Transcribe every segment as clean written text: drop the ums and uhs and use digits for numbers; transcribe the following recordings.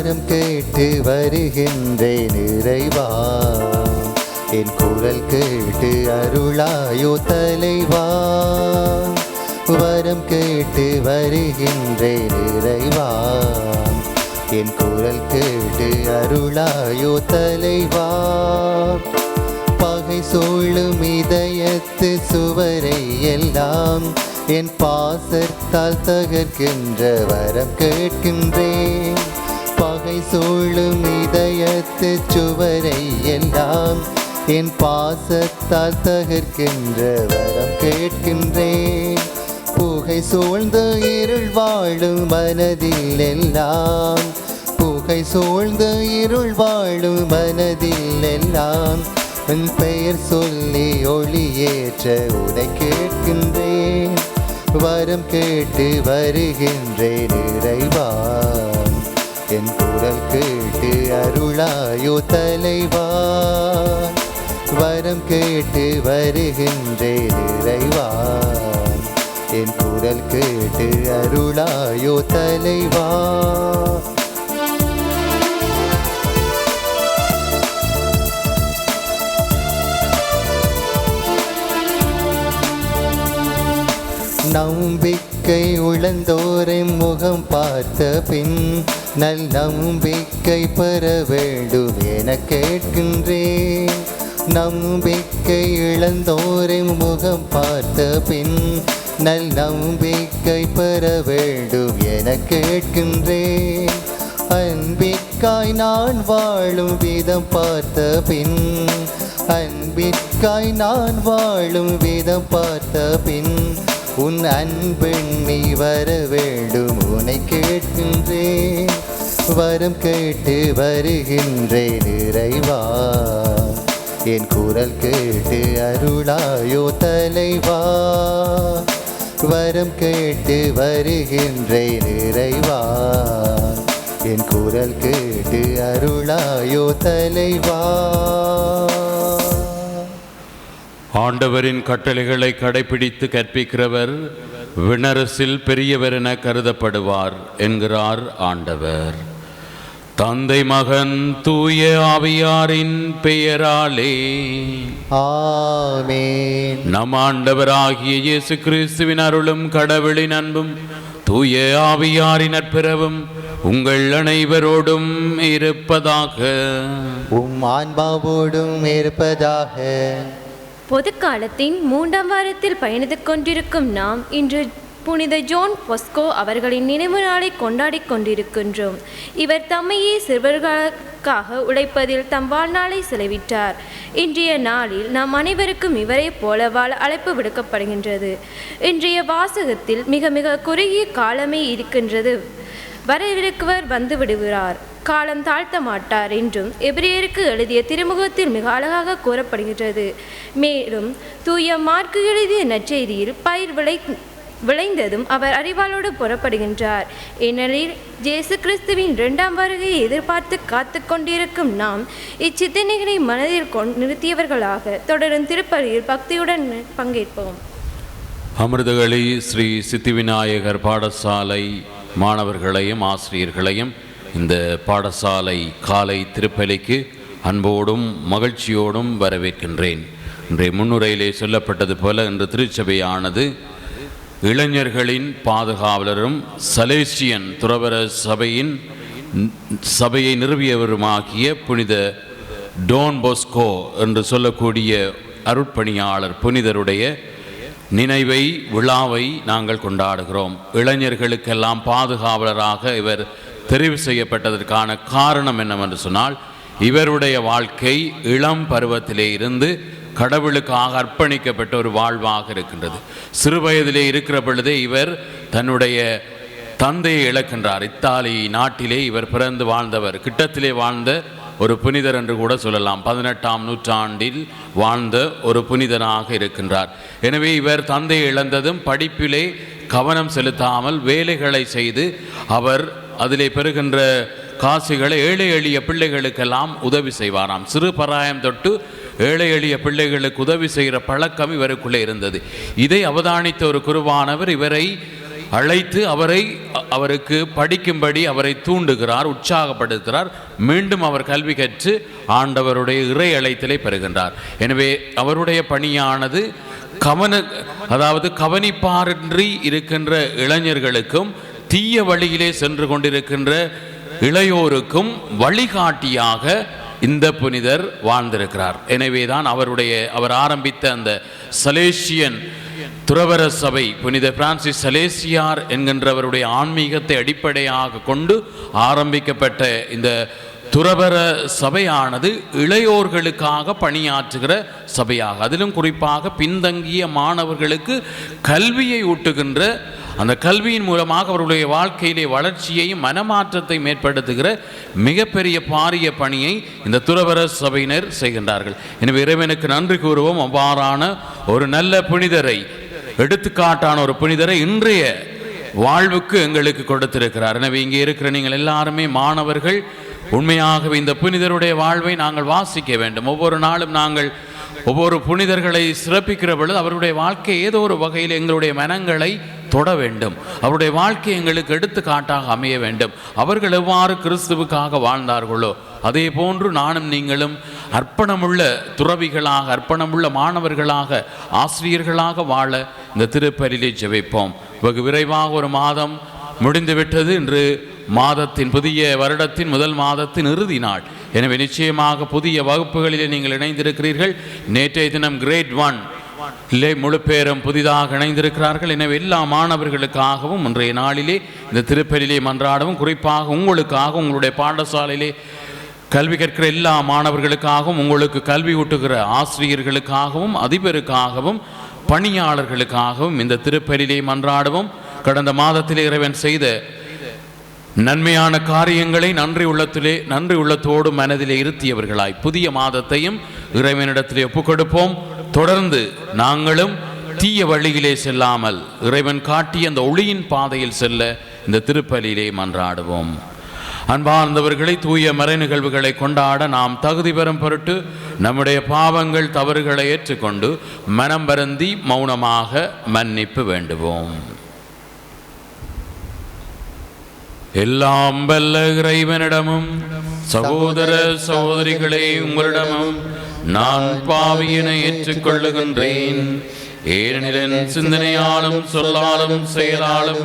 வரம் கேட்டு வருகின்றேன் இறைவா, என் குரல் கேட்டு அருளாயோ தலைவா. வரம் கேட்டு வருகின்றேன் இறைவா, என் குரல் கேட்டு அருளாயோ தலைவா. பகை சூழும் இதயத்து சுவரை எல்லாம் என் பாசத்தால் தகர்க்கின்ற வரம் கேட்கின்றேன். பகை சூழும் இதயத்து சுவரை எல்லாம் என் பாசத்தால் தகர்க்கின்ற வரம் கேட்கின்றேன். புகை சூழ்ந்த இருள் வாழும் மனதில் எல்லாம், புகை சூழ்ந்த இருள் வாழும் மனதில் எல்லாம் என் பெயர் சொல்லி ஒளியேற்ற உனை கேட்கின்றேன். வரம் கேட்டு வருகின்றேன் இறைவா, என் குரல் கேட்டு அருளாயோ தலைவா. வரம் கேட்டு வருகின்றேன் இறைவா, என் குரல் கேட்டு அருளாயோ தலைவா. நம்பிக்கை உழந்தோரின் முகம் பார்த்த பின் நல் நம்பிக்கை பெற வேண்டும் என கேட்கின்றேன். நம்பிக்கை இழந்தோரின் முகம் பார்த்த பின் நல் நம்பிக்கை பெற வேண்டும் என கேட்கின்றேன். அன்பிற்காய் நான் வாழும் விதம் பார்த்த பின், அன்பிற்காய் நான் வாழும் விதம் பார்த்த பின் உன் அன்பெண்ணி வர வேண்டும் உனை கேட்கின்றேன். வரம் கேட்டு வருகின்றேன் இறைவா, என் குரல் கேட்டு அருளாயோ தலைவா. வரம் கேட்டு வருகின்றேன் இறைவா, என் குரல் கேட்டு அருளாயோ தலைவா. ஆண்டவரின் கட்டளைகளை கடைபிடித்து கற்பிக்கிறவர் விண்ணரசில் பெரியவர் என கருதப்படுவார் என்கிறார் ஆண்டவர். தந்தை மகன் தூய ஆவியாரின் பெயராலே ஆமென். நம் ஆண்டவராகிய இயேசு கிறிஸ்துவின் அருளும் கடவுளின் அன்பும் தூய ஆவியாரின் நட்பிரவும் உங்கள் அனைவரோடும் இருப்பதாக. ஆன்மாவோடும் இருப்பதாக. பொதுக்காலத்தின் 3ஆம் வாரத்தில் பயணித்துக் கொண்டிருக்கும் நாம் இன்று புனித ஜான் பொஸ்கோ அவர்களின் நினைவு நாளை கொண்டாடி கொண்டிருக்கின்றோம். இவர் தம்மையே சிறுவர்களுக்காக உழைப்பதில் தம் வாழ்நாளை செலவிட்டார். இன்றைய நாளில் நாம் அனைவருக்கும் இவரை போல வாழ அழைப்பு விடுக்கப்படுகின்றது. இன்றைய வாசகத்தில் மிக மிக குறுகிய காலமே இருக்கின்றது. வரவிருக்குவர் வந்து விடுகிறார், காலம் தாழ்த்த மாட்டார் என்றும் எபிரேயருக்கு எழுதிய திருமுகத்தில் மிக அழகாக கூறப்படுகின்றது. மேலும் தூய மார்க்கு எழுதிய நற்செய்தியில் பயிர் விளைந்ததும் அவர் அறிவாளோடு புறப்படுகின்றார். ஏனெனில் இயேசு கிறிஸ்துவின் 2ஆம் வருகையை எதிர்பார்த்து காத்து கொண்டிருக்கும் நாம் இச்சிந்தனைகளை மனதில் நிறுத்தியவர்களாக தொடரும் திருப்பலியில் பக்தியுடன் பங்கேற்போம். அமிர்தகளி ஸ்ரீ சித்திவிநாயகர் பாடசாலை மாணவர்களையும் ஆசிரியர்களையும் இந்த பாடசாலை காலை திருப்பலிக்கு அன்போடும் மகிழ்ச்சியோடும் வரவேற்கின்றேன். இன்றைய முன்னுரையிலே சொல்லப்பட்டது போல இன்று திருச்சபையானது இளைஞர்களின் பாதுகாவலரும் சலேசியன் துறவர சபையை நிறுவியவருமாகிய புனித டோன் பொஸ்கோ என்று சொல்லக்கூடிய அருட்பணியாளர் புனிதருடைய நினைவை விழாவை நாங்கள் கொண்டாடுகிறோம். இளைஞர்களுக்கெல்லாம் பாதுகாவலராக இவர் தெரிவு செய்யப்பட்டதற்கான காரணம் என்னவென்று சொன்னால், இவருடைய வாழ்க்கை இளம் பருவத்திலே இருந்து கடவுளுக்காக அர்ப்பணிக்கப்பட்ட ஒரு வாழ்வாக இருக்கின்றது. சிறு வயதிலே இருக்கிற பொழுதே இவர் தன்னுடைய தந்தையை இழக்கின்றார். இத்தாலி நாட்டிலே இவர் பிறந்து வாழ்ந்தவர், கிட்டத்திலே வாழ்ந்த ஒரு புனிதர் என்று கூட சொல்லலாம். 18ஆம் நூற்றாண்டில் வாழ்ந்த ஒரு புனிதனாக இருக்கின்றார். எனவே இவர் தந்தையை இழந்ததும் படிப்பிலே கவனம் செலுத்தாமல் வேலைகளை செய்து அவர் அதிலே பெறுகின்ற காசுகளை ஏழை எளிய பிள்ளைகளுக்கெல்லாம் உதவி செய்வாராம். சிறு பராயம் தொட்டு ஏழை எளிய பிள்ளைகளுக்கு உதவி செய்கிற பழக்கம் இவருக்குள்ளே இருந்தது. இதை அவதானித்த ஒரு குருவானவர் இவரை அழைத்து அவரை அவருக்கு படிக்கும்படி அவரை தூண்டுகிறார், உற்சாகப்படுத்துகிறார். மீண்டும் அவர் கல்வி கற்று ஆண்டவருடைய இறை அழைத்தலை பெறுகின்றார். எனவே அவருடைய பணியானது கவனிப்பாரின்றி இருக்கின்ற இளைஞர்களுக்கும் தீய வழியிலே சென்று கொண்டிருக்கின்ற இளையோருக்கும் வழிகாட்டியாக இந்த புனிதர் வாழ்ந்திருக்கிறார். எனவேதான் அவர் ஆரம்பித்த அந்த சலேசியன் துறவர சபை, புனித பிரான்சிஸ் சலேசியார் என்கின்றவருடைய ஆன்மீகத்தை அடிப்படையாக கொண்டு ஆரம்பிக்கப்பட்ட இந்த துறவர சபையானது இளையோர்களுக்காக பணியாற்றுகிற சபையாக, அதிலும் குறிப்பாக பின்தங்கிய மாணவர்களுக்கு கல்வியை ஊட்டுகின்ற, அந்த கல்வியின் மூலமாக அவருடைய வாழ்க்கையிலே வளர்ச்சியையும் மனமாற்றத்தை ஏற்படுத்துகிற மிகப்பெரிய பாரிய பணியை இந்த துறவர சபையினர் செய்கின்றார்கள். எனவே இறைவனுக்கு நன்றி கூறுவோம். அவ்வாறான ஒரு நல்ல புனிதரை, எடுத்துக்காட்டான ஒரு புனிதரை இன்றைய வாழ்வுக்கு எங்களுக்கு கொடுத்திருக்கிறார். எனவே இங்கே இருக்கிற நீங்கள் எல்லாருமே மாணவர்கள். உண்மையாகவே இந்த புனிதருடைய வாழ்வை நாங்கள் வாசிக்க வேண்டும். ஒவ்வொரு நாளும் நாங்கள் ஒவ்வொரு புனிதர்களை சிறப்பிக்கிற பொழுது அவருடைய வாழ்க்கை ஏதோ ஒரு வகையில் எங்களுடைய மனங்களை தொட வேண்டும். அவருடைய வாழ்க்கை எங்களுக்கு எடுத்துக்காட்டாக அமைய வேண்டும். அவர்கள் எவ்வாறு கிறிஸ்துவுக்காக வாழ்ந்தார்களோ அதே போன்று நானும் நீங்களும் அர்ப்பணமுள்ள துறவிகளாக, அர்ப்பணமுள்ள மாணவர்களாக, ஆசிரியர்களாக வாழ இந்த திருப்பலிலே ஜெபிப்போம். வெகு விரைவாக ஒரு மாதம் முடிந்துவிட்டது. இன்று மாதத்தின், புதிய வருடத்தின் முதல் மாதத்தின் இறுதி நாள். எனவே நிச்சயமாக புதிய வகுப்புகளிலே நீங்கள் இணைந்திருக்கிறீர்கள். நேற்றைய தினம் கிரேட் 1 முழு பேரும் புதிதாக இணைந்திருக்கிறார்கள். எனவே எல்லா மாணவர்களுக்காகவும் இன்றைய நாளிலே இந்த திருப்பலிலே மன்றாடவும், குறிப்பாக உங்களுக்காக, உங்களுடைய பாடசாலையிலே கல்வி கற்கிற எல்லா மாணவர்களுக்காகவும், உங்களுக்கு கல்வி ஊட்டுகிற ஆசிரியர்களுக்காகவும், அதிபருக்காகவும், பணியாளர்களுக்காகவும் இந்த திருப்பலிலே மன்றாடவும். கடந்த மாதத்திலே இறைவன் செய்த நன்மையான காரியங்களை நன்றி உள்ளத்தோடு மனதிலே இருத்தியவர்களாய் புதிய மாதத்தையும் இறைவனிடத்திலே ஒப்புக்கொடுப்போம். தொடர்ந்து நாங்களும் தீய வழியிலே செல்லாமல் இறைவன் காட்டிய அந்த ஒளியின் பாதையில் செல்ல இந்த திருப்பலியிலே மன்றாடுவோம். அன்பார்ந்தவர்களை, தூய மறை நிகழ்வுகளை கொண்டாட நாம் தகுதி பெறும் பொருட்டு நம்முடைய பாவங்கள், தவறுகளை ஏற்றுக்கொண்டு மனம் வருந்தி மௌனமாக மன்னிப்பு வேண்டுவோம். எல்லாம் வல்ல இறைவனிடமும் சகோதர சகோதரிகளே உங்களிடமும் நான் பாவியினை ஏற்றுக்கொள்ளுகின்றேன். ஏனெனில் சிந்தனையாலும் சொல்லாலும் செயலாலும்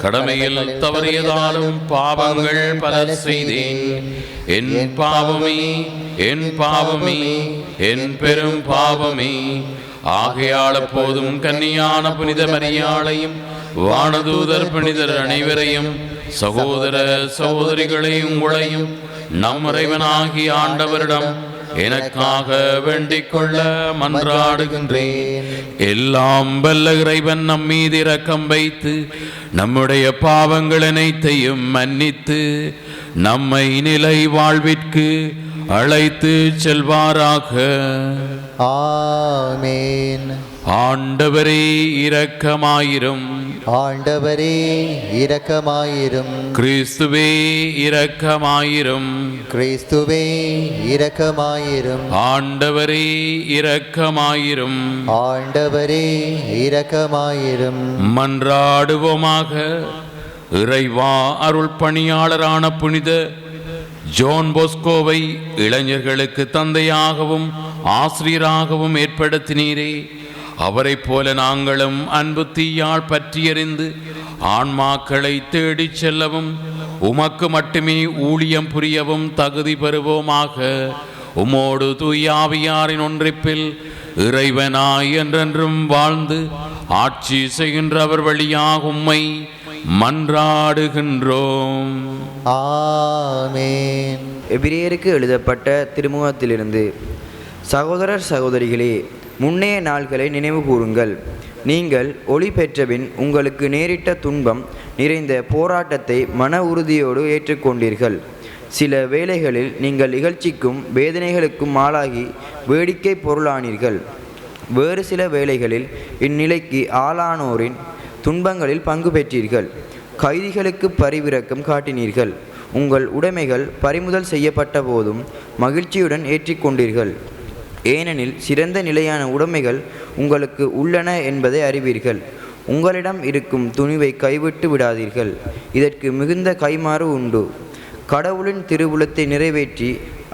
கடமையில் தவறியதாலும் பாவங்கள் பல செய்தேன். என் பாவமே, என் பாவமே, என் பெரும் பாவமே. ஆகையால் எப்போதும் கன்னியான புனித மரியாளையும் வானதூதர் புனிதர் அனைவரையும், சகோதர சகோதரிகளை உங்களையும் நம் இறைவனாகிய ஆண்டவரிடம் எனக்காக வேண்டிக் கொள்ள மன்றாடுகின்றேன். எல்லாம் வல்ல இறைவன் நம் மீது இரக்கம் வைத்து நம்முடைய பாவங்கள் அனைத்தையும் மன்னித்து நம்மை நிலை வாழ்விற்கு அழைத்து செல்வாராக. ஆமேன். ஆண்டவரே இரக்கமாயிரும். ஆண்டவரே இரக்கமாயிரும். கிறிஸ்துவே இரக்கமாயிரும். கிறிஸ்துவே இரக்கமாயிரும். ஆண்டவரே இரக்கமாயிரும். ஆண்டவரே இரக்கமாயிரும். மன்றாடுவோமாக. இறைவா, அருள் பணியாளரான புனித ஜோன் போஸ்கோவை இளைஞர்களுக்கு தந்தையாகவும் ஆசிரியராகவும் ஏற்படுத்தினீரே. அவரை போல நாங்களும் அன்பு தீயால் பற்றியறிந்து ஆன்மாக்களை தேடிச் செல்லவும் உமக்கு மட்டுமே ஊழியம் புரியவும் தகுதி பெறுவோமாக. உமோடு தூயாவியாரின் ஒன்றிப்பில் இறைவனாய் என்றென்றும் வாழ்ந்து ஆட்சி செய்கின்றவர் வழியாக உம்மை மன்றாடுகின்றோம். ஆமேன். எபிரேயருக்கு எழுதப்பட்ட திருமுகத்திலிருந்து. சகோதரர் சகோதரிகளே, முன்னைய நாள்களை நினைவு கூறுங்கள். நீங்கள் ஒளி பெற்றபின் உங்களுக்கு நேரிட்ட துன்பம் நிறைந்த போராட்டத்தை மன உறுதியோடு ஏற்றுக்கொண்டீர்கள். சில வேளைகளில் நீங்கள் இகழ்ச்சிக்கும் வேதனைகளுக்கும் ஆளாகி வேடிக்கை பொருளானீர்கள். வேறு சில வேளைகளில் இந்நிலைக்கு ஆளானோரின் துன்பங்களில் பங்கு பெற்றீர்கள். கைதிகளுக்கு பரிவிரக்கம் காட்டினீர்கள். உங்கள் உடைமைகள் பறிமுதல் செய்யப்பட்ட போதும் மகிழ்ச்சியுடன் ஏற்றிக்கொண்டீர்கள். ஏனெனில் சிறந்த நிலையான உடைமைகள் உங்களுக்கு உள்ளன என்பதை அறிவீர்கள். உங்களிடம் இருக்கும் துணிவை கைவிட்டு விடாதீர்கள். இதற்கு மிகுந்த கைமாறு உண்டு. கடவுளின் திருவுளத்தை நிறைவேற்றி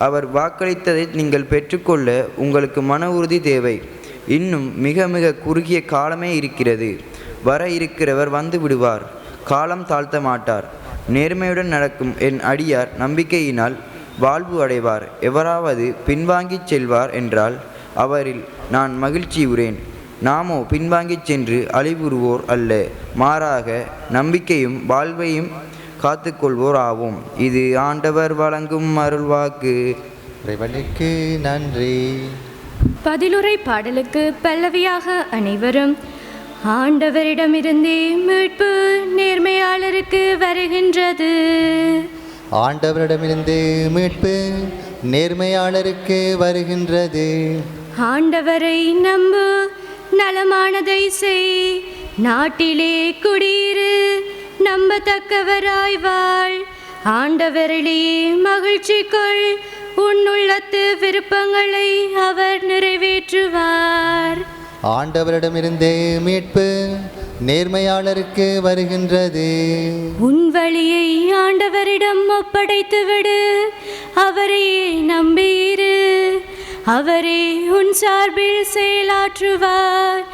அவர் வாக்களித்ததை நீங்கள் பெற்றுக்கொள்ள உங்களுக்கு மன உறுதி தேவை. இன்னும் மிக மிக குறுகிய காலமே இருக்கிறது. வர இருக்கிறவர் வந்து விடுவார். காலம் தாழ்த்த மாட்டார். நேர்மையுடன் நடக்கும் என் அடியார் நம்பிக்கையினால் வாழ்வு அடைவார். எவராவது பின்வாங்கிச் செல்வார் என்றால் அவரில் நான் மகிழ்ச்சியுறேன். நாமோ பின்வாங்கிச் சென்று அழிவுறுவோர் அல்ல, மாறாக நம்பிக்கையும் வாழ்வையும் காத்துக்கொள்வோர் ஆவோம். இது ஆண்டவர் வழங்கும் அருள்வாக்கு. இறைவனுக்கு நன்றி. பதிலுரை பாடலுக்கு பல்லவியாக அனைவரும் ஆண்டவரிடமிருந்தே மீட்பு நேர்மையாளருக்கு வருகின்றது. ஆண்டவரிடமிருந்து மீட்பு நேர்மையாளருக்கு வருகின்றது. ஆண்டவரை நம்பு, நலமானதை செய், நாட்டிலே குடியிரு, நம்பத்தக்கவராய் வாழ். ஆண்டவரிலேயே மகிழ்ச்சி கொள், உன்னுள்ளத்து விருப்பங்களை அவர் நிறைவேற்றுவார். ஆண்டவரிடமிருந்தே மீட்பு நேர்மையாளருக்கு வருகின்றது. உன் வழியை ஆண்டவரிடம் ஒப்படைத்துவிடு, அவரையே நம்பியிரு, அவரே உன் சார்பில் செயலாற்றுவார்.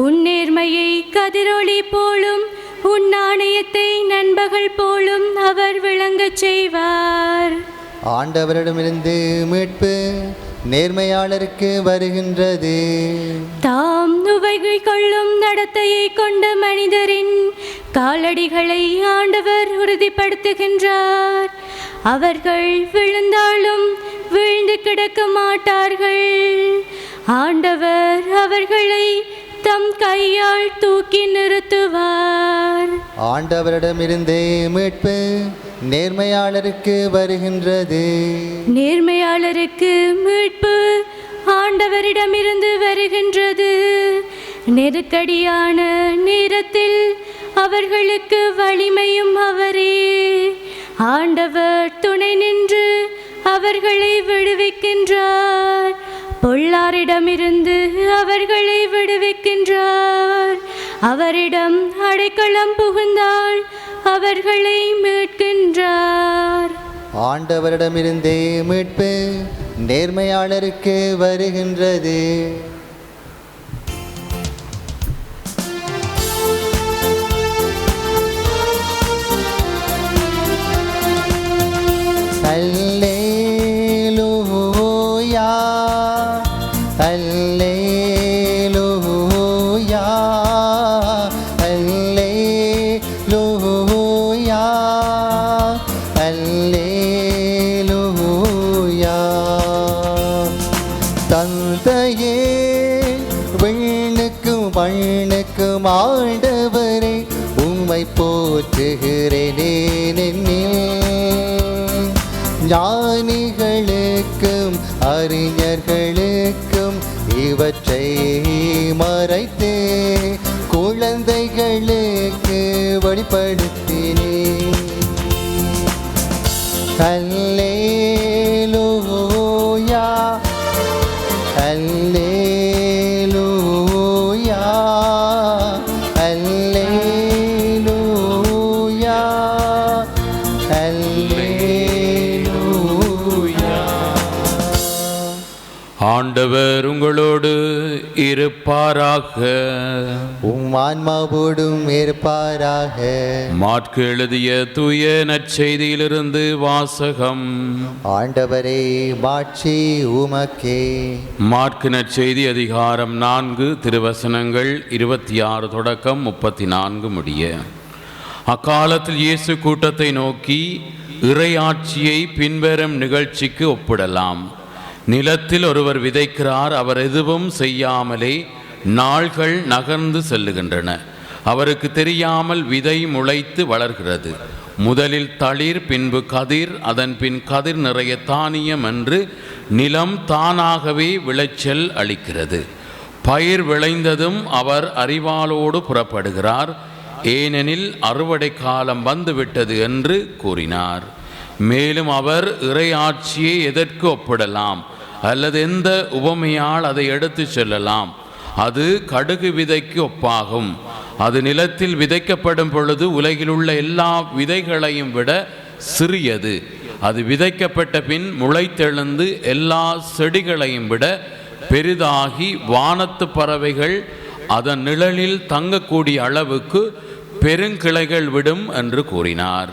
உன் நேர்மையை கதிரொளி போலும், உன் நாணயத்தை நண்பகல் போலும் அவர் விளங்கச் செய்வார். ஆண்டவரிடமிருந்து மீட்பு நேர்மையாளருக்கு வருகின்றது. தாம் நுவைகை கொள்ளும் நடத்தையை கொண்ட மனிதரின் காலடிகளை ஆண்டவர் உறுதிப்படுத்துகின்றார். அவர்கள் விழுந்தாலும் வீழ்ந்து கிடக்க மாட்டார்கள். ஆண்டவர் அவர்களை தம் கையால் தூக்கி நிறுத்துவார். ஆண்டவரிடமிருந்தே மீட்பு நேர்மையாளருக்கு வருகின்றது. நேர்மையாளருக்கு மீட்பு ஆண்டவரிடமிருந்து வருகின்றது. நெருக்கடியான நேரத்தில் அவர்களுக்கு வலிமையும் அவரே. ஆண்டவர் துணை நின்று அவர்களை விடுவிக்கின்றார். பொல்லாரிடமிருந்து அவர்களை விடுவிக்கின்றார். அவரிடம் அடைக்கலம் புகுந்தால் அவர்களை மீட்கின்றார். ஆண்டவரிடமிருந்தே மீட்பு நேர்மையாளருக்கு வருகின்றது. அல்லேலூயா, அல்லேலூயா, அல்லேலூயா, அல்லேலூயா. தந்தையே விண்ணுக்கும் மண்ணுக்கும் ஆண்டவரே உம்மை போற்றுகிறேனே. ஞானிகளுக்கும் அறிஞர்களுக்கும் இவற்றை மறைத்தே குழந்தைகளுக்கு வெளிப்படுத்தினே. அல்லேலூயா, அல்லேலூயா, அல்லேலூயா, அல்லேலூயா. ஆண்டவர் உங்களோடு இருப்பாராக. உம் ஆன்மாவோடும் இருப்பாராக. மாற்கு எழுதிய தூய நற்செய்தியிலிருந்து வாசகம். ஆண்டவரே மாட்சி உமக்கே. மாற்கு நற்செய்தி அதிகாரம் 4 திருவசனங்கள் 26 தொடக்கம் 34 முடிய. அக்காலத்தில் இயேசு கூட்டத்தை நோக்கி, இறையாட்சியை பின்வரும் நிகழ்ச்சிக்கு ஒப்பிடலாம். நிலத்தில் ஒருவர் விதைக்கிறார். அவர் எதுவும் செய்யாமலே நாள்கள் நகர்ந்து செல்லுகின்றன. அவருக்கு தெரியாமல் விதை முளைத்து வளர்கிறது. முதலில் தளிர், பின்பு கதிர், அதன் பின் கதிர் நிறைய தானியம் என்று நிலம் தானாகவே விளைச்சல் அளிக்கிறது. பயிர் விளைந்ததும் அவர் அறிவாளோடு புறப்படுகிறார், ஏனெனில் அறுவடை காலம் வந்துவிட்டது என்று கூறினார். மேலும் அவர் இறையாட்சியை எதற்கு ஒப்பிடலாம் அல்லது எந்த உவமையால் அதை எடுத்து செல்லலாம்? அது கடுகு விதைக்கு ஒப்பாகும். அது நிலத்தில் விதைக்கப்படும் பொழுது உலகில் உள்ள எல்லா விதைகளையும் விட சிறியது. அது விதைக்கப்பட்ட பின் முளைத்தெழுந்து எல்லா செடிகளையும் விட பெரிதாகி வானத்து பறவைகள் அதன் நிழலில் தங்கக்கூடிய அளவுக்கு பெருங்கிளைகள் விடும் என்று கூறினார்.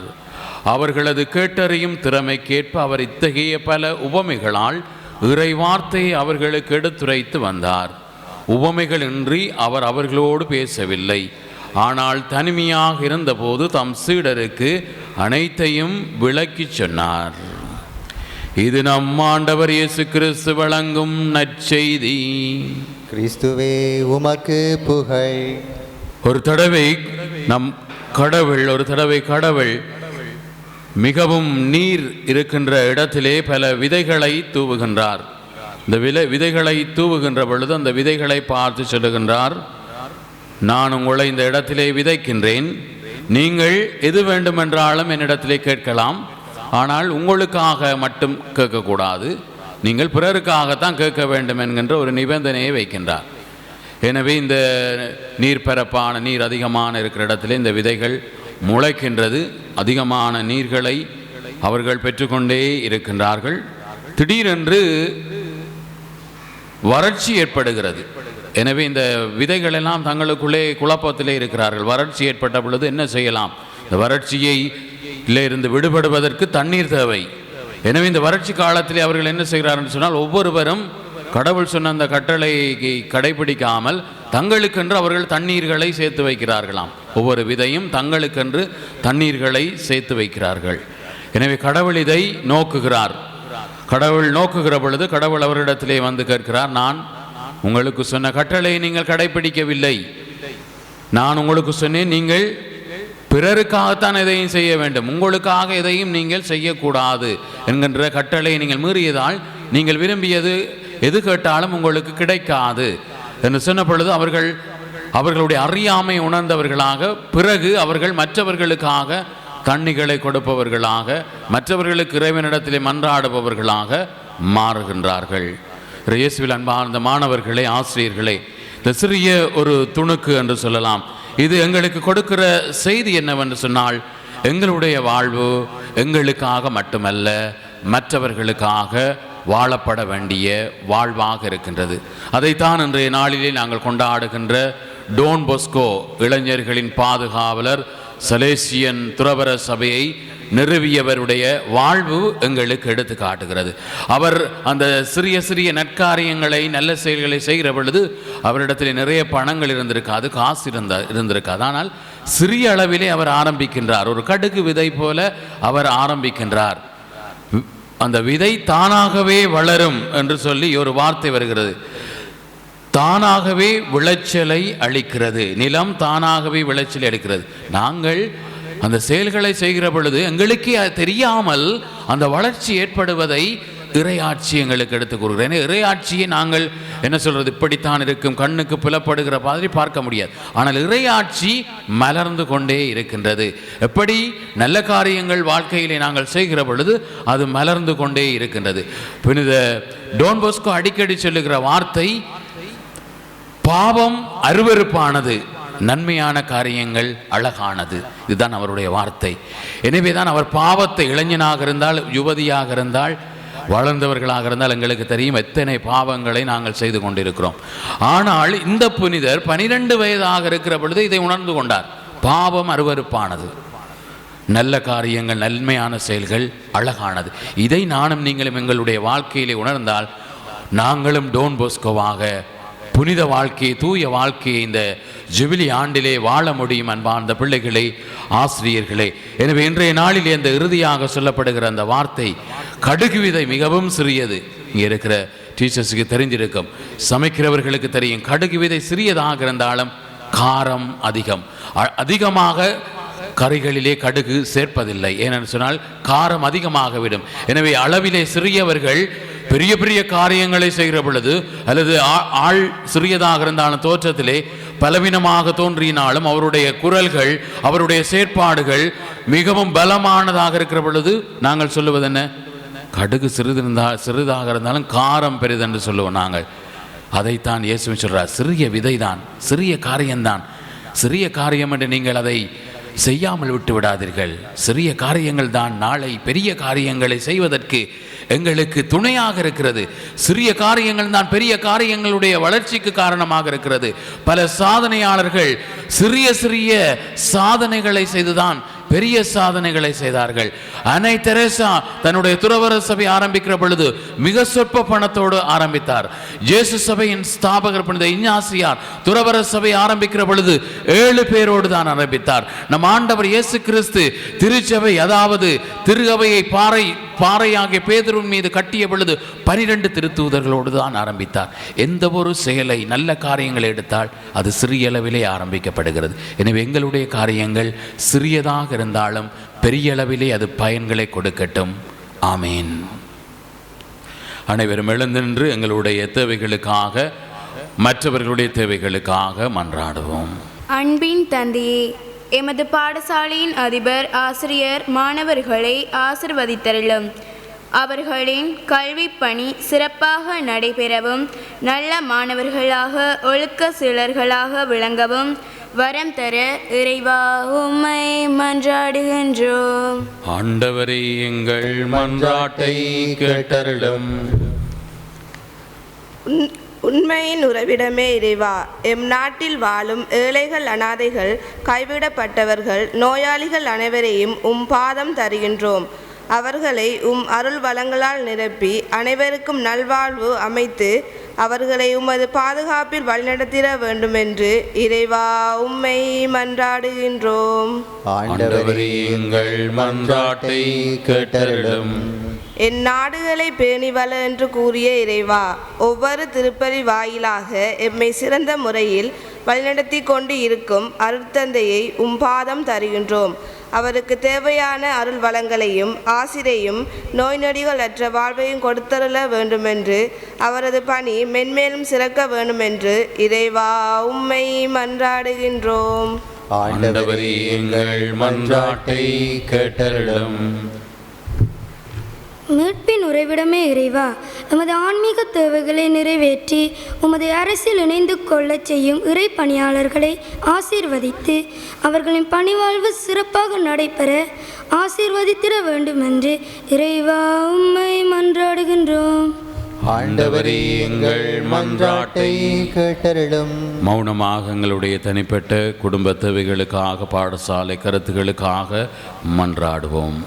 அவர்களது கேட்டறியும் திறமைக்கேற்ப அவர் இத்தகைய பல உவமைகளால் இறை வார்த்தையை அவர்களுக்கு எடுத்துரைத்து வந்தார். உவமைகளின்றி அவர் அவர்களோடு பேசவில்லை. ஆனால் தனிமையாக இருந்தபோது தம் சீடருக்கு அனைத்தையும் விளக்கிச் சொன்னார். இது நம் ஆண்டவர் இயேசு கிறிஸ்து வழங்கும் நற்செய்தி. கிறிஸ்துவே உமக்கு புகழ். ஒரு தடவை கடவுள் மிகவும் நீர் இருக்கின்ற இடத்திலே பல விதைகளை தூவுகின்றார். இந்த விதைகளை தூவுகின்ற பொழுது அந்த விதைகளை பார்த்து சொல்லுகின்றார், நான் உங்களை இந்த இடத்திலே விதைக்கின்றேன். நீங்கள் எது வேண்டுமென்றாலும் என்னிடத்திலே கேட்கலாம். ஆனால் உங்களுக்காக மட்டும் கேட்கக்கூடாது, நீங்கள் பிறருக்காகத்தான் கேட்க வேண்டும் என்கின்ற ஒரு நிபந்தனையை வைக்கின்றார். எனவே இந்த நீர் அதிகமான இருக்கிற இடத்துல இந்த விதைகள் முளைக்கின்றது. அதிகமான நீர்களை அவர்கள் பெற்றுக்கொண்டே இருக்கின்றார்கள். திடீரென்று வறட்சி ஏற்படுகிறது. எனவே இந்த விதைகள் எல்லாம் தங்களுக்குள்ளே குழப்பத்திலே இருக்கிறார்கள். வறட்சி ஏற்பட்ட பொழுது என்ன செய்யலாம்? இந்த வறட்சியிலே இருந்து விடுபடுவதற்கு தண்ணீர் தேவை. எனவே இந்த வறட்சி காலத்திலே அவர்கள் என்ன செய்கிறார்கள் சொன்னால், ஒவ்வொருவரும் கடவுள் சொன்ன அந்த கட்டளையை கடைபிடிக்காமல் தங்களுக்கென்று அவர்கள் தண்ணீர்களை சேர்த்து வைக்கிறார்களாம். ஒவ்வொரு விதையும் தங்களுக்கென்று தண்ணீர்களை சேர்த்து வைக்கிறார்கள். எனவே கடவுள் இதை நோக்குகிறார். கடவுள் நோக்குகிற பொழுது கடவுள் அவரிடத்திலே வந்து கேட்கிறார், நான் உங்களுக்கு சொன்ன கட்டளையை நீங்கள் கடைபிடிக்கவில்லை. நான் உங்களுக்கு சொன்னேன், நீங்கள் பிறருக்காகத்தான் எதையும் செய்ய வேண்டும், உங்களுக்காக எதையும் நீங்கள் செய்யக்கூடாது என்கின்ற கட்டளையை நீங்கள் மீறியதால் நீங்கள் விரும்பியது எது கேட்டாலும் உங்களுக்கு கிடைக்காது என்று சொன்ன பொழுது அவர்களுடைய அறியாமை உணர்ந்தவர்களாக, பிறகு அவர்கள் மற்றவர்களுக்காக தண்ணிகளை கொடுப்பவர்களாக, மற்றவர்களுக்கு இறைவனிடத்திலே மன்றாடுபவர்களாக மாறுகின்றார்கள். இயேசுவில் அன்பார்ந்த மாணவர்களே, ஆசிரியர்களே, இந்த சிறிய ஒரு துணுக்கு என்று சொல்லலாம். இது எங்களுக்கு கொடுக்கிற செய்தி என்னவென்று சொன்னால், எங்களுடைய வாழ்வு எங்களுக்காக மட்டுமல்ல, மற்றவர்களுக்காக வாழப்பட வேண்டிய வாழ்வாக இருக்கின்றது. அதைத்தான் இன்றைய நாளிலே நாங்கள் கொண்டாடுகின்ற டோன் பொஸ்கோ இளைஞர்களின் பாதுகாவலர் சலேசியன் துறவர சபையை நிறுவியவருடைய வாழ்வு எங்களுக்கு எடுத்து காட்டுகிறது. அவர் அந்த சிறிய சிறிய நற்காரியங்களை, நல்ல செயல்களை செய்கிற பொழுது அவரிடத்தில் நிறைய பணங்கள் இருந்திருக்காது, காசு இருந்திருக்காது. ஆனால் சிறிய அளவிலே அவர் ஆரம்பிக்கின்றார். ஒரு கடுகு விதை போல அவர் ஆரம்பிக்கின்றார். அந்த விதை தானாகவே வளரும் என்று சொல்லி ஒரு வார்த்தை வருகிறது. தானாகவே விளைச்சலை அளிக்கிறது. நிலம் தானாகவே விளைச்சலை அளிக்கிறது. நாங்கள் அந்த செயல்களை செய்கிற பொழுது எங்களுக்கே தெரியாமல் அந்த வளர்ச்சி ஏற்படுவதை இறையாட்சி எங்களுக்கு எடுத்து கூறுகிறேன். இறையாட்சியை நாங்கள் என்ன சொல்றது, இப்படித்தான் இருக்கும், கண்ணுக்கு புலப்படுகிற மாதிரி பார்க்க முடியாது. ஆனால் இறையாட்சி மலர்ந்து கொண்டே இருக்கின்றது. எப்படி நல்ல காரியங்கள் வாழ்க்கையிலே நாங்கள் செய்கிற பொழுது அது மலர்ந்து கொண்டே இருக்கின்றது. புனித டோன் பொஸ்கோ அடிக்கடி சொல்லுகிற வார்த்தை, பாவம் அருவருப்பானது, நன்மையான காரியங்கள் அழகானது. இதுதான் அவருடைய வார்த்தை. எனவேதான் அவர் பாவத்தை, இளைஞனாக இருந்தால், யுவதியாக இருந்தால், வளர்ந்தவர்களாக இருந்தால் எங்களுக்கு தெரியும் எத்தனை பாவங்களை நாங்கள் செய்து கொண்டிருக்கிறோம். ஆனால் இந்த புனிதர் 12 வயதாக இருக்கிற பொழுது இதை உணர்ந்து கொண்டார். பாவம் அருவருப்பானது, நல்ல காரியங்கள், நன்மையான செயல்கள் அழகானது. இதை நானும் நீங்களும் எங்களுடைய வாழ்க்கையிலே உணர்ந்தால் நாங்களும் டோன் பொஸ்கோவாக புனித வாழ்க்கையை, தூய வாழ்க்கையை இந்த ஜூபிலி ஆண்டிலே வாழ முடியும். அன்பார்ந்த பிள்ளைகளே, ஆசிரியர்களே, எனவே இன்றைய நாளிலே அந்த இறுதியாக சொல்லப்படுகிற அந்த வார்த்தை, கடுகு விதை மிகவும் சிறியது. இங்கே இருக்கிற டீச்சர்ஸுக்கு தெரிஞ்சிருக்கும், சமைக்கிறவர்களுக்கு தெரியும். கடுகு விதை சிறியதாக இருந்தாலும் காரம் அதிகமாக கறிகளிலே கடுகு சேர்ப்பதில்லை. ஏனென்று சொன்னால் காரம் அதிகமாக விடும். எனவே அளவிலே சிறியவர்கள் பெரிய பெரிய காரியங்களை செய்கிற பொழுது, அல்லது ஆள் சிறியதாக இருந்தாலும் தோற்றத்திலே பலவீனமாக தோன்றினாலும் அவருடைய குரல்கள், அவருடைய செயற்பாடுகள் மிகவும் பலமானதாக இருக்கிற பொழுது நாங்கள் சொல்லுவது என்ன? கடுகு சிறிதாக இருந்தாலும் காரம் பெரிதென்று சொல்லுவோம் நாங்கள். அதைத்தான் இயேசு சொல்றார். சிறிய விதை தான், சிறிய காரியம்தான், சிறிய காரியம் என்று நீங்கள் அதை செய்யாமல் விட்டு விடாதீர்கள். சிறிய காரியங்கள் தான் நாளை பெரிய காரியங்களை செய்வதற்கு எங்களுக்கு துணையாக இருக்கிறது. சிறிய காரியங்கள் தான் பெரிய காரியங்களுடைய வளர்ச்சிக்கு காரணமாக இருக்கிறது. பல சாதனையாளர்கள் சிறிய சிறிய சாதனைகளை செய்துதான் பெரிய சாதனைகளை செய்தார்கள். அன்னை தெரேசா தன்னுடைய துறவற சபை ஆரம்பிக்கிற பொழுது மிக சொற்ப பணத்தோடு ஆரம்பித்தார். ஜேசு சபையின் ஸ்தாபகர் புனித இஞ்ஞாசியார் துறவற சபை ஆரம்பிக்கிற பொழுது 7 பேரோடு தான் ஆரம்பித்தார். நம் ஆண்டவர் இயேசு கிறிஸ்து திருச்சபை, அதாவது திருஅவையை பாறையாகிய பேதுருவின் மீது கட்டிய பொழுது 12 திருத்தூதர்களோடு தான் ஆரம்பித்தார். எந்த ஒரு செயலை, நல்ல காரியங்களை எடுத்தால் அது சிறிய அளவிலே ஆரம்பிக்கப்படுகிறது. எனவே எங்களுடைய காரியங்கள் சிறியதாக இருந்தாலும் பெரிய அளவிலே அது பயன்களை கொடுக்கட்டும். ஆமீன். அனைவரும் எழுந்தின்று எங்களுடைய தேவைகளுக்காக, மற்றவர்களுடைய தேவைகளுக்காக மன்றாடுவோம். அன்பின் தந்தையே, எமது பாடசாலையின் அதிபர், ஆசிரியர், மாணவர்களை ஆசிர்வதித்தருளும். அவர்களின் கல்வி பணி சிறப்பாக நடைபெறவும், நல்ல மாணவர்களாக ஒழுக்க சீலர்களாக விளங்கவும் வரம் தர இறைவா உம்மை மன்றாடுகின்றோம். ஆண்டவரே, எங்கள் மன்றாட்டை கேட்டருளும். உண்மையின் உறவிடமே இறைவா, எம் நாட்டில் வாழும் ஏழைகள், அனாதைகள், கைவிடப்பட்டவர்கள், நோயாளிகள் அனைவரையும் உம் பாதம் தருகின்றோம். அவர்களை உம் அருள் வளங்களால் நிரப்பி அனைவருக்கும் நல்வாழ்வு அமைத்து அவர்களை உமது பாதுகாப்பில் வழிநடத்திட வேண்டுமென்று இறைவா உம்மை மன்றாடுகின்றோம். ஆண்டவரே, எங்கள் மன்றாட்டை கேட்டருளும். என் நாடுகளை பேணி வள என்று கூறிய இறைவா, ஒவ்வொரு திருப்பலி வாயிலாக எம்மை சிறந்த முறையில் வழிநடத்தி கொண்டு இருக்கும் அருட்தந்தையை உம் பாதம் தருகின்றோம். அவருக்கு தேவையான அருள் வளங்களையும் ஆசிரையும் நோய் நொடிகள் அற்ற வாழ்வையும் கொடுத்தருள வேண்டுமென்று, அவரது பணி மென்மேலும் சிறக்க வேண்டுமென்று இறைவா உம்மை மன்றாடுகின்றோம். ஆண்டவரே, எங்கள் மன்றாட்டை கேட்டருளும். மீட்பின் உறைவிடமே இறைவா, எமது ஆன்மீக தேவைகளை நிறைவேற்றி உமது அரசில் இணைந்து கொள்ளச் செய்யும் இறை பணியாளர்களை ஆசீர்வதித்து அவர்களின் பணிவாழ்வு சிறப்பாக நடைபெற ஆசீர்வதித்திட வேண்டும் என்று இறைவா உம்மை மன்றாடுகின்றோம். ஆண்டவரே, எங்கள் மன்றாட்டை கேட்டருளும். மௌனமாக எங்களுடைய தனிப்பட்ட குடும்ப தேவைகளுக்காக, பாடசாலை கருத்துகளுக்காக மன்றாடுவோம்.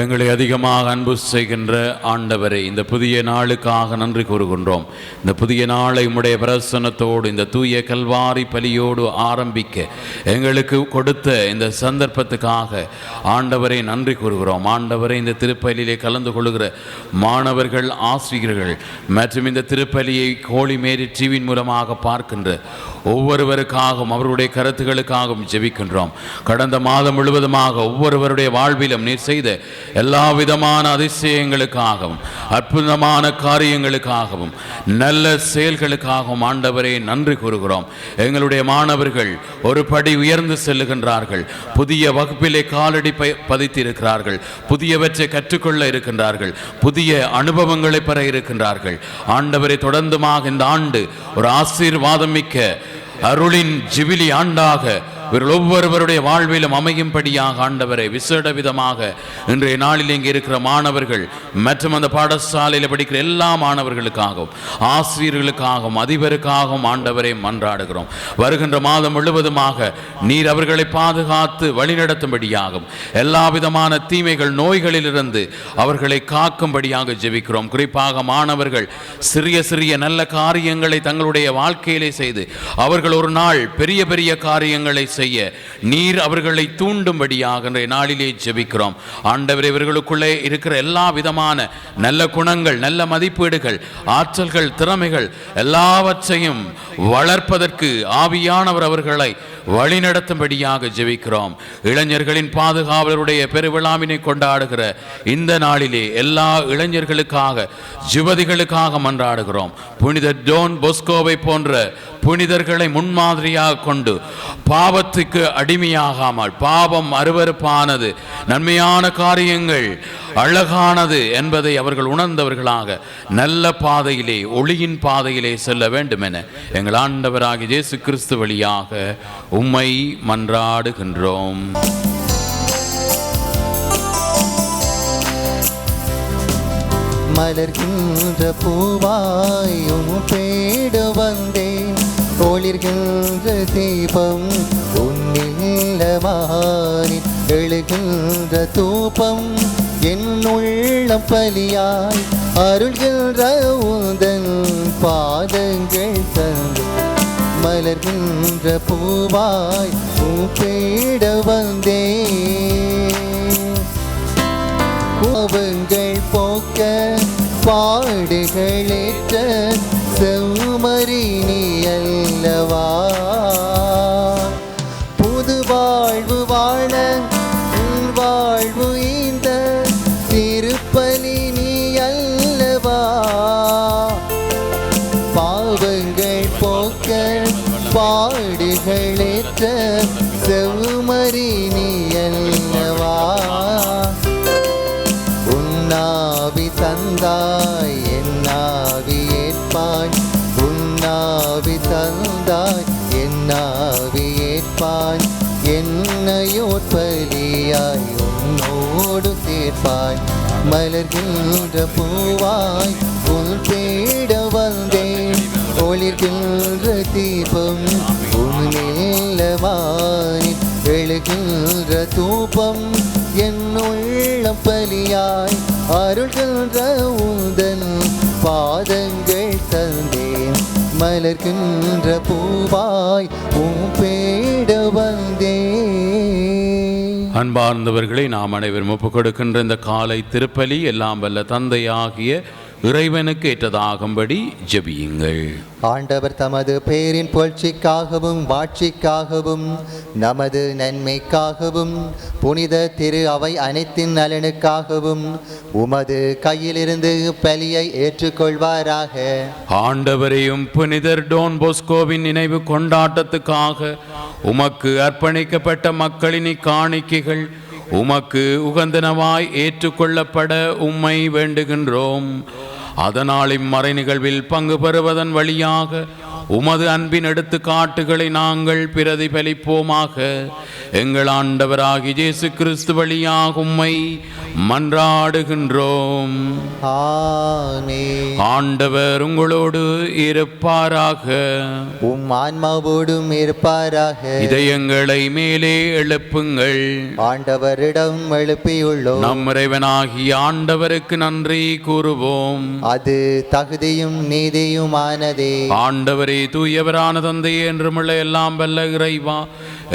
எங்களை அதிகமாக அன்பு செய்கின்ற ஆண்டவரை, இந்த புதிய நாளுக்காக நன்றி கூறுகின்றோம். இந்த புதிய நாளை உம்முடைய பிரசன்னத்தோடு, இந்த தூய கல்வாரி பலியோடு ஆரம்பிக்க எங்களுக்கு கொடுத்த இந்த சந்தர்ப்பத்துக்காக ஆண்டவரை நன்றி கூறுகிறோம். ஆண்டவரை, இந்த திருப்பலியிலே கலந்து கொள்கிற மாணவர்கள், ஆசிரியர்கள் மற்றும் இந்த திருப்பலியை கோழி மேரி டிவியின் மூலமாக பார்க்கின்ற ஒவ்வொருவருக்காகவும் அவருடைய கருத்துக்களுக்காகவும் ஜெபிக்கின்றோம். கடந்த மாதம் முழுவதுமாக ஒவ்வொருவருடைய வாழ்விலும் நீர் செய்த எல்லா விதமான அதிசயங்களுக்காகவும், அற்புதமான காரியங்களுக்காகவும், நல்ல செயல்களுக்காகவும் ஆண்டவரே நன்றி கூறுகிறோம். எங்களுடைய மாணவர்கள் ஒரு படி உயர்ந்து செல்லுகின்றார்கள். புதிய வகுப்பிலே காலடி பதித்திருக்கிறார்கள். புதியவற்றை கற்றுக்கொள்ள இருக்கின்றார்கள். புதிய அனுபவங்களை பெற இருக்கின்றார்கள். ஆண்டவரை, தொடர்ந்துமாக இந்த ஆண்டு ஒரு ஆசீர்வாதம் மிக்க அருளின் ஜிபிலி ஆண்டாக இவர்கள் ஒவ்வொருவருடைய வாழ்விலும் அமையும்படியாக ஆண்டவரை விசேட விதமாக இன்றைய நாளில் இங்கே இருக்கிற மாணவர்கள் மற்றும் அந்த பாடசாலையில் படிக்கிற எல்லா மாணவர்களுக்காகவும், ஆசிரியர்களுக்காகவும், அதிபருக்காகவும் ஆண்டவரை மன்றாடுகிறோம். வருகின்ற மாதம் முழுவதுமாக நீர் அவர்களை பாதுகாத்து வழிநடத்தும்படியாகும், எல்லா விதமான தீமைகள், நோய்களிலிருந்து அவர்களை காக்கும்படியாக ஜெபிக்கிறோம். குறிப்பாக மாணவர்கள் சிறிய சிறிய நல்ல காரியங்களை தங்களுடைய வாழ்க்கையிலே செய்து அவர்கள் ஒரு நாள் பெரிய பெரிய காரியங்களை செய்ய நீர் அவர்களை தூண்டும்படியாக நாளிலே ஜெபிக்கிறோம். ஆண்டவரே, இவர்களுக்குள்ளே இருக்கிற எல்லா விதமான நல்ல குணங்கள், நல்ல மதிப்பீடுகள், ஆற்றல்கள், திறமைகள் எல்லாவற்றையும் வளர்ப்பதற்கு ஆவியானவர் அவர்களை வழிநடத்தும்படியாக ஜெபிக்கிறோம். இளைஞர்களின் பாதுகாவலருடைய பெருவிழாவினை கொண்டாடுகிற இந்த நாளிலே எல்லா இளைஞர்களுக்காக யுவதிகளுக்காக மன்றாடுகிறோம். புனித டோன் பொஸ்கோவை போன்ற புனிதர்களை முன்மாதிரியாக கொண்டு பாவத்துக்கு அடிமையாகாமல், பாவம் அருவருப்பானது, நன்மையான காரியங்கள் அழகானது என்பதை அவர்கள் உணர்ந்தவர்களாக நல்ல பாதையிலே, ஒளியின் பாதையிலே செல்ல வேண்டும் என எங்கள் ஆண்டவராகிய இயேசு கிறிஸ்து வழியாக உம்மை மன்றாடுகின்றோம். மலர்கின்ற பூவாயும் தேட வந்தேன், ஒளிர்கின்ற தீபம் உன்னில்லமானின், எழுகின்ற தூபம் என்னுள்ளம் பலியாய், அருள்கின்ற உந்தன் பாதங்கள் தந்து. மலர்கின்ற பூவாய் தேட வந்தேன், கோபங்கள் போக்க பாடுகளேற்ற செம்மறி நீ அல்லவா, புது வாழ்வு வாழ வாழ்வு இந்த திருப்பலி நீ அல்லவா, பாவங்கள் போக்க பாடுகளேற்ற செம்மறி நீ அல்லவா, உன்னாவி தந்தாய் என்னாவி ஏற்பாய், உன்னாவி தந்தாய் என்னாவி ஏற்பாய், என்னையோர் பலியாய் உன்னோடு சேர்ப்பாய். மலர்கின்ற பூவாய் உன் தேட வந்தேன், ஒளிர்கின்ற தீபம் உன்னில்லமானின், எழுகின்ற தூபம் என்னுள்ளம் பலியாய், அருள்கின்ற உந்தன் பாதங்கள் தந்தேன். மலர்கின்ற பூவாய் உன் தேட வந்தேன். அன்பார்ந்தவர்களை, நாம் அனைவரும் ஒப்புக் கொடுக்கின்ற இந்த காலை திருப்பலி எல்லாம் வல்ல தந்தையாகிய இறைவனுக்கு ஏற்றதாகும்படி ஜெபியுங்கள். ஆண்டவர் தமது பேரின் புகழ்ச்சிக்காகவும் மாட்சிக்காகவும் நமது நன்மைக்காகவும் புனித திரு அவை அனைத்தின் நலனுக்காகவும் உமது கையிலிருந்து பலியை ஏற்றுக்கொள்வாராக. ஆண்டவரையும் புனிதர் டோன் பொஸ்கோவின் நினைவு கொண்டாட்டத்துக்காக உமக்கு அர்ப்பணிக்கப்பட்ட மக்களின் காணிக்கைகள் உமக்கு உகந்தனவாய் ஏற்றுக்கொள்ளப்பட உம்மை வேண்டுகின்றோம். அதனால் இம்மறை நிகழ்வில் பங்கு பெறுவதன் வழியாக உமது அன்பின் எடுத்துக்காட்டுகளை நாங்கள் பிரதிபலிப்போமாக. எங்கள் ஆண்டவராகிய இயேசு கிறிஸ்து வழியாக உம்மை மன்றாடுகின்றோம். ஆமென். ஆண்டவர் உங்களோடு இருப்பாராக, உம் ஆன்மாவோடும் இருப்பாராக. இதயங்களை மேலே எழுப்புங்கள். ஆண்டவரிடம் எழுப்பியுள்ளோம். நம் இறைவனாகிய ஆண்டவருக்கு நன்றி கூறுவோம். அது தகுதியும் நீதியுமானதே. ஆண்டவரே, தூயவரான தந்தையே, என்றுமுள்ள எல்லாம் வல்ல இறைவா,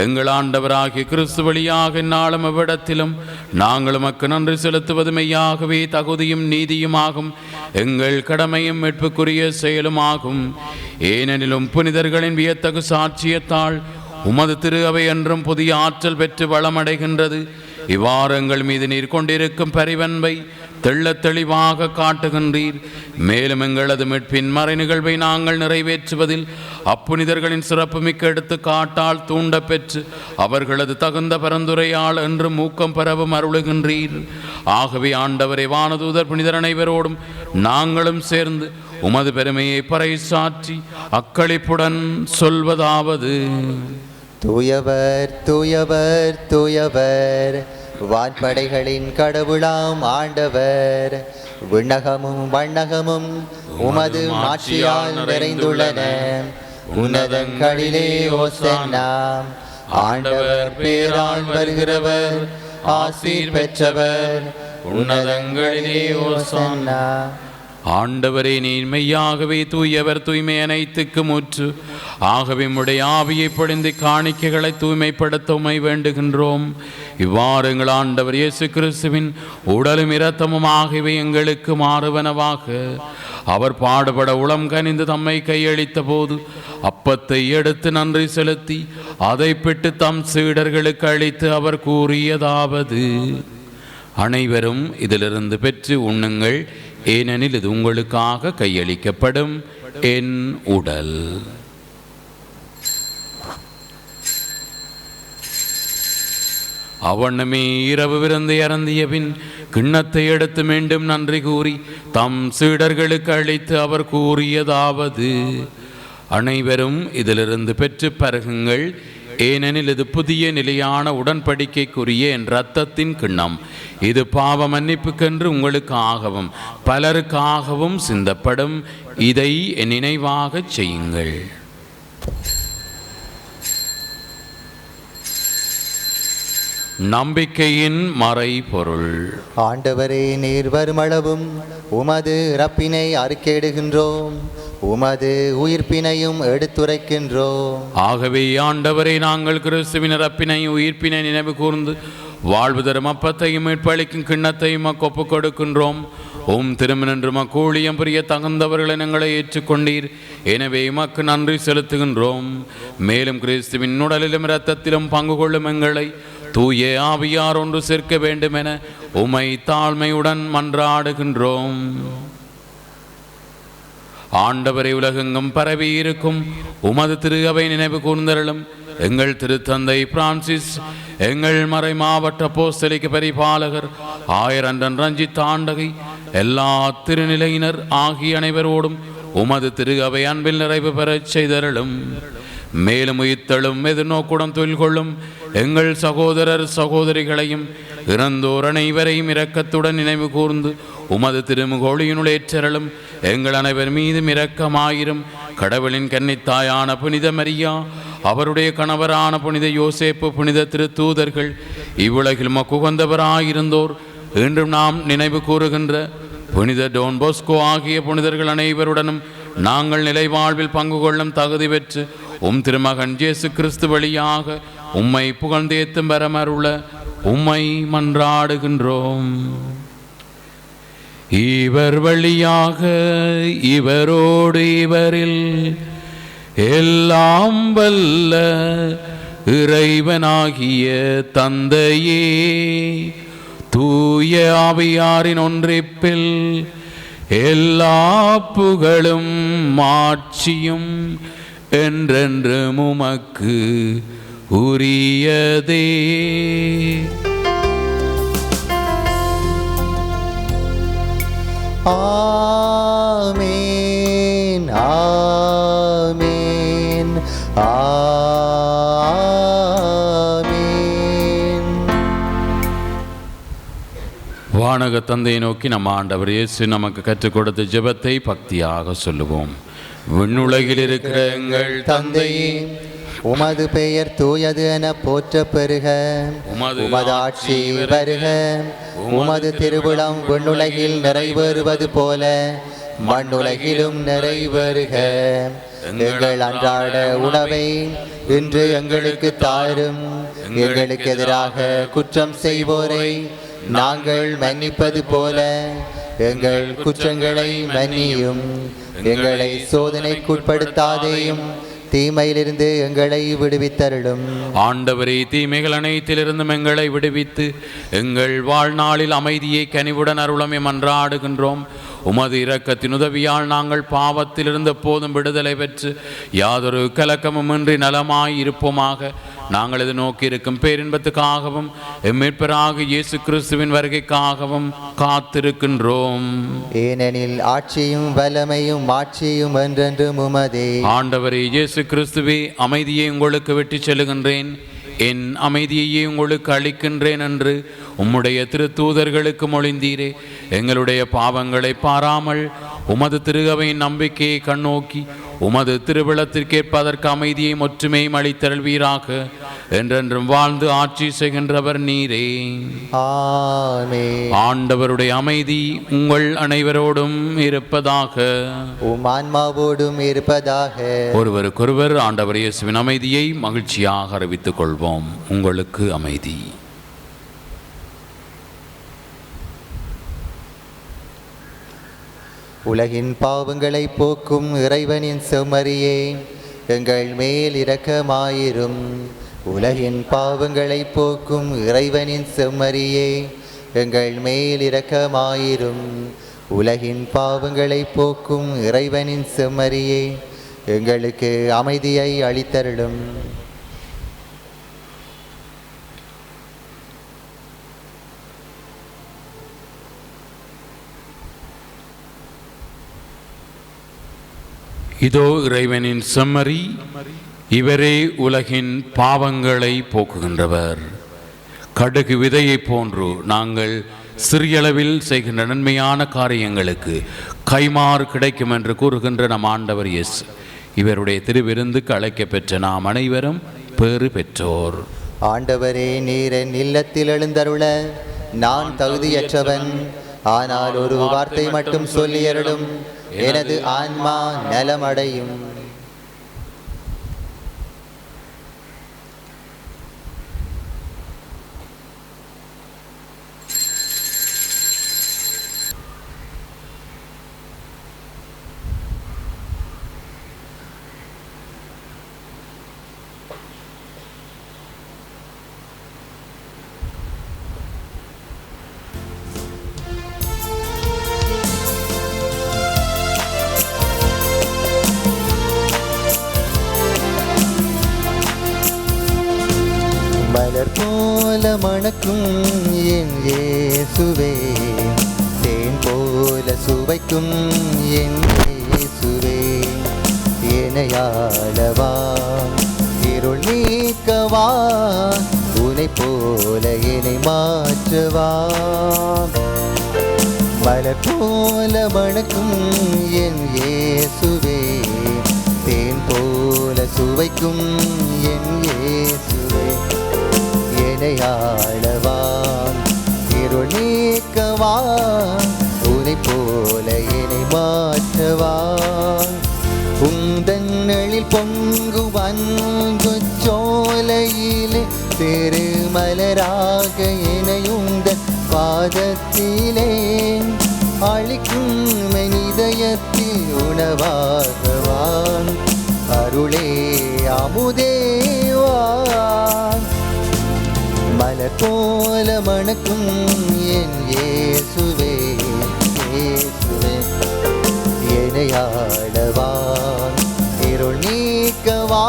எங்கள் ஆண்டவராகிய கிறிஸ்து வழியாக இந்நாளும் எவ்விடத்திலும் நாங்கள் உமக்கு நன்றி செலுத்துவது மெய்யாகவே தகுதியும் நீதியுமாகும், எங்கள் கடமையும் மீட்புக்குரிய செயலுமாகும். ஏனெனிலும் புனிதர்களின் வியத்தகு சாட்சியத்தால் உமது திரு அவை என்றும் புதிய ஆற்றல் பெற்று வளமடைகின்றது. இவ்வாறு எங்கள் மீது நீர் கொண்டிருக்கும் பரிவன்பை தெள்ளத் தெளிவாக காட்டுகின்றீர். மேலும் எங்களது மீட்பின் மறை நிகழ்வை நாங்கள் நிறைவேற்றுவதில் அப்புனிதர்களின் சிறப்புமிக்க எடுத்துக்காட்டால் தூண்ட பெற்று அவர்களது தகுந்த பரந்துரையால் என்று ஊக்கம் பெறவும் அருளுகின்றீர். ஆகவே ஆண்டவரை, வானதூதர் புனிதர் அனைவரோடும் நாங்களும் சேர்ந்து உமது பெருமையை பறைசாற்றி அக்களிப்புடன் சொல்வதாவது: தூயவர் தூயவர் தூயவர், வான்படைகளின் கடவுளாம் ஆண்டவர். விண்ணகமும் வண்ணகமும் உமது மாட்சியால் நிறைந்துள்ளன. உன்னதங்களிலே ஓசன்னா. ஆண்டவர் பேரால் வருகிறவர் ஆசீர் பெற்றவர். உன்னதங்களிலே ஓசன்னா. ஆண்டவரே, நீர் மெய்யாகவே தூயவர், தூய்மை அனைத்துக்கு முற்று. ஆகவே உம்முடைய ஆவியை பொழிந்து காணிக்கைகளை தூய்மைப்படுத்த உம்மை வேண்டுகின்றோம். இவ்வாறு எங்கள் ஆண்டவர் இயேசு கிறிஸ்துவின் உடலும் இரத்தமும் ஆகியவை எங்களுக்கு மாறுவனவாக. அவர் பாடுபட உளம் கனிந்து தம்மை கையளித்த போது அப்பத்தை எடுத்து நன்றி செலுத்தி அதை பிட்டு தம் சீடர்களுக்கு அளித்து அவர் கூறியதாவது: அனைவரும் இதிலிருந்து பெற்று உண்ணுங்கள், ஏனெனில் இது உங்களுக்காக கையளிக்கப்படும் என் உடல். அவண்ணமே இரவு விருந்தை அருந்திய பின் கிண்ணத்தை எடுத்து மீண்டும் நன்றி கூறி தம் சீடர்களுக்கு அளித்து அவர் கூறியதாவது: அனைவரும் இதிலிருந்து பெற்று பருகுங்கள், ஏனெனில் இது புதிய நிலையான உடன்படிக்கைக்குரிய என் இரத்தத்தின் கிண்ணம். இது பாவ மன்னிப்புக்கென்று உங்களுக்காகவும் பலருக்காகவும் சிந்தப்படும். இதை என் நினைவாக செய்யுங்கள். நம்பிக்கையின் மறைபொருள். ஆண்டவரே, நீர் வருமளவும் உமது இறப்பினை அறிக்கையிடுகின்றோம், உமது உயிர்ப்பினையும் எடுத்துரைக்கின்றோம். ஆகவே ஆண்டவரே, நாங்கள் கிறிஸ்துவின் இறப்பினை உயிர்ப்பினை நினைவு கூர்ந்து வாழ்வு தரும் அப்பத்தையும் மீட்பளிக்கும் கிண்ணத்தையும் ஒப்புக் கொடுக்கின்றோம். திருமணன்று கூலியம் புரிய தகுந்தவர்களை எங்களை ஏற்றுக்கொண்டீர். எனவே மக்கு நன்றி செலுத்துகின்றோம். மேலும் கிறிஸ்துவின் உடலிலும் இரத்தத்திலும் பங்கு கொள்ளும் எங்களை தூய ஆவியார் ஒன்று சேர்க்க வேண்டும் என உம்மை தாழ்மையுடன் மன்றாடுகின்றோம். ஆண்டவரை, உலகெங்கும் பரவி இருக்கும் உமது திரு அவை நினைவு கூர்ந்தருளும். எங்கள் திருத்தந்தை பிரான்சிஸ், எங்கள் மறை மாவட்ட அப்போஸ்தலிக பரிபாலகர் ஆயரண்டன் ரஞ்சித் ஆண்டகை, எல்லா திருநிலையினர் ஆகிய அனைவரோடும் உமது திரு அவை அன்பில் நிறைவு பெறச் செய்தருளும். மேலும் உயிர்த்தெழும் எதிர்நோக்குடன் தொழில் கொள்ளும் எங்கள் சகோதரர் சகோதரிகளையும் இறந்தோர் அனைவரையும் இரக்கத்துடன் நினைவு கூர்ந்து உமது திருமுகொழியினுள் ஏற்றருளும். எங்கள் அனைவர் மீதும் இரக்கமாயிரும். கடவுளின் கன்னித்தாயான புனித மரியா, அவருடைய கணவரான புனித யோசேப்பு, புனித திருத்தூதர்கள், இவ்வுலகில் மக்குகந்தவராயிருந்தோர் இன்றும் நாம் நினைவு கூறுகின்ற புனித டோன் போஸ்கோ ஆகிய புனிதர்கள் அனைவருடனும் நாங்கள் நிலைவாழ்வில் பங்கு கொள்ளும் தகுதி பெற்று திருமகன் இயேசு கிறிஸ்து வழியாக உம்மை புகழ்ந்தேத்தும் வரமருள உம்மை மன்றாடுகின்றோம். இவர் வழியாக இவரோடு இவரில் எல்லாம் வல்ல இறைவனாகிய தந்தையே, தூய ஆவியாரின் ஒன்றிப்பில் எல்லா புகழும் மாட்சியும் என்றென்றும் உமக்கு உரியதே. ஆமீன், ஆமீன், ஆமீன். வானக தந்தையை நோக்கி நம் ஆண்டவர் இயேசு நமக்கு கற்றுக் கொடுத்த ஜெபத்தை பக்தியாக சொல்லுவோம். விண்ணுலகில் இருக்கிற எங்கள் தந்தையே, உமது பெயர் தூயது என போற்ற பெறுக. உமது ஆட்சி வருக. உமது திருவுளம் விண்ணுலகில் நிறைவேறுவது போல மண்ணுலகிலும் நிறைவேறுக. எங்கள் அன்றாட உணவை இன்று எங்களுக்கு தாரும். எங்களுக்கு எதிராக குற்றம் செய்வோரை நாங்கள் மன்னிப்பது போல எங்கள் குற்றங்களை மன்னியும். எங்களை சோதனைக்குட்படுத்தாதேயும், தீமையிலிருந்து எங்களை விடுவித்தருளும். ஆண்டவரே, தீமைகள் அனைத்திலிருந்தும் எங்களை விடுவித்து எங்கள் வாழ்நாளில் அமைதியை கனிவுடன் அருளமை மன்றாடுகின்றோம். உமது இரக்கத்தின் உதவியால் நாங்கள் பாவத்திலிருந்து எப்போதும் விடுதலை பெற்று யாதொரு கலக்கமும் இன்றி நலமாய் இருப்போமாக. நாங்கள் இது நோக்கி இருக்கும் பேரின்பத்துக்காகவும் எம்மீட்பராக இயேசு கிறிஸ்துவின் வருகைக்காகவும் காத்திருக்கின்றோம். ஏனெனில் ஆட்சியும் வல்லமையும் மாட்சியும் என்றென்றும் உமதே. ஆண்டவரே இயேசு கிறிஸ்துவே, அமைதியை உங்களுக்கு விட்டு செல்லுகின்றேன், என் அமைதியையே உங்களுக்கு அளிக்கின்றேன் என்று உம்முடைய திருத்தூதர்களுக்கு மொழிந்தீரே. எங்களுடைய பாவங்களை பாராமல் உமது திருகவையின் நம்பிக்கையை கண்ணோக்கி உமது திருவிழத்திற்கேற்ப அதற்கு அமைதியை ஒற்றுமையும் அளித்தருள்வீராக. என்றென்றும் வாழ்ந்து ஆட்சி செய்கின்றவர் நீரே. ஆமென். ஆண்டவருடைய அமைதி உங்கள் அனைவரோடும் இருப்பதாக. உம் ஆன்மாவோடும் இருப்பதாக. ஒருவருக்கொருவர் ஆண்டவர் இயேசுவின் அமைதியை மகிழ்ச்சியாக அறிவித்துக் கொள்வோம். உங்களுக்கு அமைதி. உலகின் பாவங்களை போக்கும் இறைவனின் செம்மறியே, எங்கள் மேல் இரக்கமாயிரும். உலகின் பாவங்களை போக்கும் இறைவனின் செம்மறியே, எங்கள் மேல் இரக்கமாயிரும். உலகின் பாவங்களை போக்கும் இறைவனின் செம்மறியே, எங்களுக்கு அமைதியை அளித்தருளும். இதோ இறைவனின் செம்மறி, இவரே உலகின் பாவங்களை போக்குகின்றவர். கடுகு விதையை போன்று நாங்கள் சிறியளவில் செய்கின்ற நன்மையான காரியங்களுக்கு கைமாறு கிடைக்கும் என்று கூறுகின்ற நம் ஆண்டவர் இயேசு, இவருடைய திருவிருந்துக்கு அழைக்க பெற்ற நாம் அனைவரும் பேறு பெற்றோர். ஆண்டவரே, நீர் என் இல்லத்தில் எழுந்தருள நான் தகுதியற்றவன். ஆனால் ஒரு வார்த்தை மட்டும் சொல்லியருளும், எனது ஆன்மா நலமடையும். மலர் போல மணக்கும் என் இயேசுவே, தேன் போல சுவைக்கும் என் இயேசுவே, இணையாளவா இருள் நீக்கவா, உனை போல என்னை மாற்றவா. மலர் போல மணக்கும் என் இயேசுவே, தேன் போல சுவைக்கும் என் இயேசுவே, இணையாளவா இருள் நீக்கவா, உனை போல என்னை மாற்றவா. உந்தன்னளில் பொங்கும் அன்பு சோலையிலே திருமலராக இணையுந்தன் பாதத்திலே, அளிக்கும் மனிதயத்தில் உணவாகவான், அருளே அமுதேவான். மலர் போல மணக்கும் என் இயேசுவே, இயேசுவே, இணையாளவா இருள் நீக்கவா,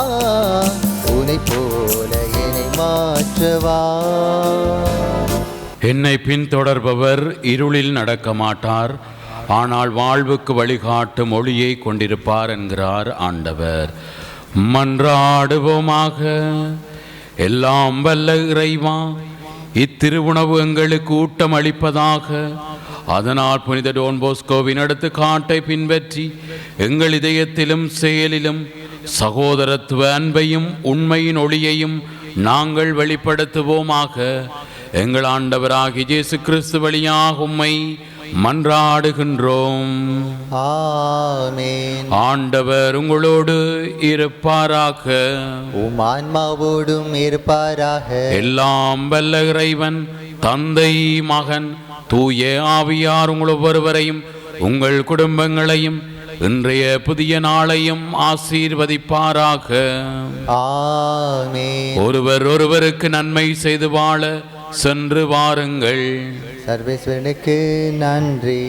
உனை போல என்னை மாற்றவா. என்னை பின்தொடர்பவர் இருளில் நடக்க மாட்டார், ஆனால் வாழ்வுக்கு வழிகாட்டும் ஒளியை கொண்டிருப்பார் என்கிறார் ஆண்டவர். மன்றாடுவோமாக. எல்லாம் வல்ல இறைவா, இத்திருவுணவு எங்களுக்கு ஊட்டம் அளிப்பதாக. அதனால் புனித டோன் போஸ்கோவின் எடுத்துக்காட்டை பின்பற்றி எங்கள் இதயத்திலும் செயலிலும் சகோதரத்துவ அன்பையும் உண்மையின் ஒளியையும் நாங்கள் வெளிப்படுத்துவோமாக. எங்கள் ஆண்டவராகிய இயேசு கிறிஸ்து வழியாக உம்மை மன்றாடுகின்றோம். ஆமென். ஆண்டவர் உங்களோடு இருப்பாராக. உம் ஆன்மாவோடும் இருப்பாராக. எல்லாம் வல்ல இறைவன் தந்தை, மகன், தூய ஆவியார் உங்கள் ஒவ்வொருவரையும் உங்கள் குடும்பங்களையும் இன்றைய புதிய நாளையும் ஆசீர்வதிப்பாராக. ஆமென். ஒருவர் ஒருவருக்கு நன்மை செய்து வாழ சென்று வாருங்கள். சர்வேஸ்வரனுக்கு நன்றி.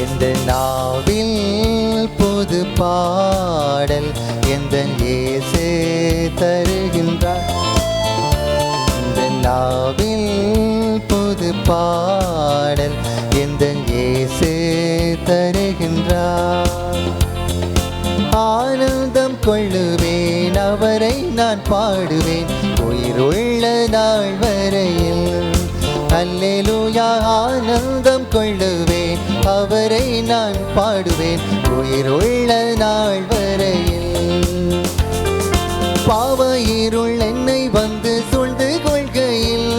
எந்த நாவில் புது பாடல் எந்த இயேசு தருகின்றார். இந்த நாவில் புது பாடல் எந்த இயேசு தருகின்றார். ஆனந்தம் கொள்ளுவேன், அவரை நான் பாடுவேன் உயிருள்ள நாள் வரையில். அல்லேலூயா. ஆனந்தம் கொள்ளுவேன், அவரை நான் பாடுவேன் உயிருள்ள நாள் வரையில். பாவ இருள் என்னை வந்து சூழ்ந்து கொள்கையில்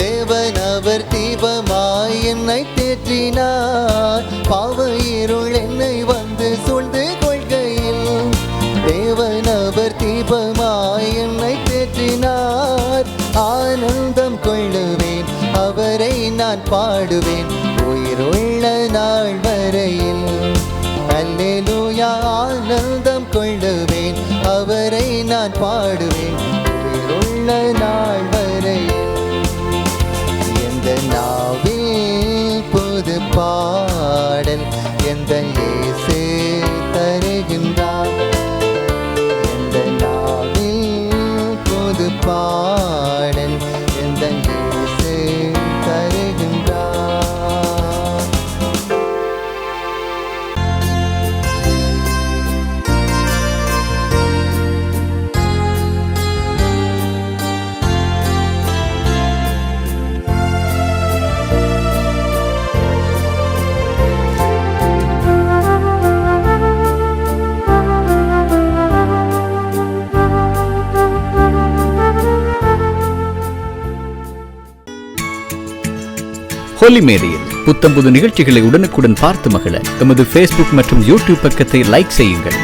தேவன் அவர் தீபமாய் என்னை தேற்றினார். பாவ இருள் என்னை வந்து சூழ்ந்து கொள்கையில் தேவன் அவர் தீபமாய் என்னை தேற்றினார். ஆனந்தம் கொள்ளுவேன் அவரை நான் பாடுவேன் உயிருள்ள நாள் வரையில். அல்லேலூயா ஆனந்தம் கொள்ளுவேன் அவரை நான் பாடுவேன் உயிருள்ள நாள் வரையில். எந்த நாவில் புது பாடல் எந்த இயேசு தருகின்றார். எந்த நாவில் புது பாடல் எந்த இயேசு தருகின்றார். ஹோலி மேரியில் புத்தம்புது நிகழ்ச்சிகளை உடனுக்குடன் பார்த்து மகிழ எமது ஃபேஸ்புக் மற்றும் யூடியூப் பக்கத்தை லைக் செய்யுங்கள்.